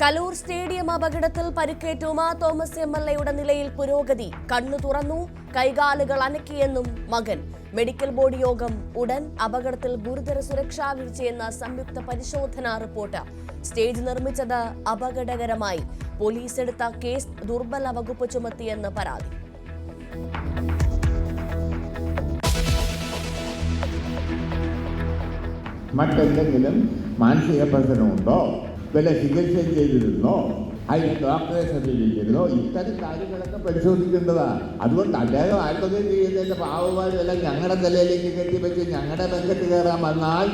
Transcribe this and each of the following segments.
Kaloor stadium അപകടത്തിൽ പരിക്കേറ്റ Uma Thomas എംഎൽഎയുടെ നിലയിൽ പുരോഗതി. കണ്ണു തുറന്നു, കൈകാലുകൾ അനക്കിയെന്നും മകൻ. മെഡിക്കൽ ബോർഡ് യോഗം ഉടൻ. അപകടത്തിൽ ഗുരുതര സുരക്ഷാ വീഴ്ചയെന്ന സംയുക്ത പരിശോധനാ റിപ്പോർട്ട്. സ്റ്റേജ് നിർമ്മിച്ചത് അപകടകരമായി. പോലീസ് എടുത്ത കേസ് ദുർബല വകുപ്പ് ചുമത്തിയെന്ന് പരാതി. മറ്റെന്തെങ്കിലും മാനസിക പ്രശ്നമുണ്ടോ, വല്ല ചികിത്സ ചെയ്തിരുന്നോ, അതിന് ഡോക്ടറെ സമീപിച്ചിരുന്നോ, ഇത്തരം കാര്യങ്ങളൊക്കെ പരിശോധിക്കേണ്ടതാണ്. അതുകൊണ്ട് അദ്ദേഹം ആത്മഹത്യ ചെയ്യുന്നതിൻ്റെ പാവമാരെല്ലാം ഞങ്ങളുടെ തലയിലേക്ക് കെട്ടിവെച്ച് ഞങ്ങളുടെ ബന്ധത്ത് കയറാൻ വന്നാൽ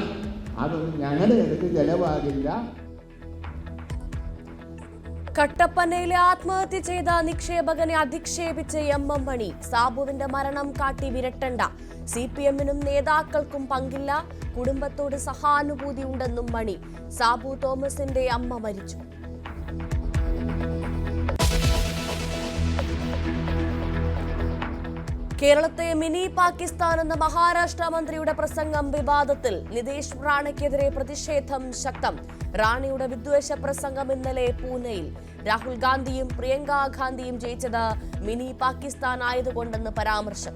അതൊന്നും ഞങ്ങളുടെ അടുത്ത് ചെലവാകില്ല. കട്ടപ്പനയിലെ ആത്മഹത്യ ചെയ്ത നിക്ഷേപകനെ അധിക്ഷേപിച്ച് എം മണി. സാബുവിന്റെ മരണം കാട്ടി വിരട്ടണ്ട. CPM-നും നേതാക്കൾക്കും പങ്കില്ല. കുടുംബത്തോട് സഹാനുഭൂതി ഉണ്ടെന്നും മണി. സാബു തോമസിന്റെ അമ്മ മരിച്ചു. കേരളത്തെ മിനി പാകിസ്ഥാൻ എന്ന മഹാരാഷ്ട്ര മന്ത്രിയുടെ പ്രസംഗം വിവാദത്തിൽ. നിതേഷ് റാണയ്ക്കെതിരെ പ്രതിഷേധം ശക്തം. റാണയുടെ വിദ്വേഷ പ്രസംഗം ഇന്നലെ പൂനെയിൽ. രാഹുൽ ഗാന്ധിയും പ്രിയങ്ക ഗാന്ധിയും ജയിച്ചത് മിനി പാകിസ്ഥാൻ ആയതുകൊണ്ടെന്ന് പരാമർശം.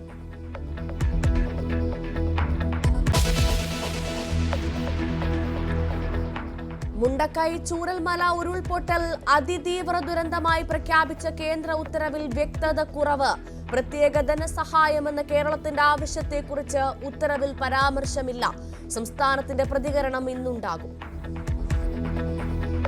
മുണ്ടക്കൈ ചൂരൽമല ഉരുൾപൊട്ടൽ അതിതീവ്ര ദുരന്തമായി പ്രഖ്യാപിച്ച കേന്ദ്ര ഉത്തരവിൽ വ്യക്തത കുറവ്. പ്രത്യേക ധനസഹായമെന്ന കേരളത്തിന്റെ ആവശ്യത്തെക്കുറിച്ച് ഉത്തരവിൽ പരാമർശമില്ല. സംസ്ഥാനത്തിന്റെ പ്രതികരണം ഇന്നുണ്ടാകും.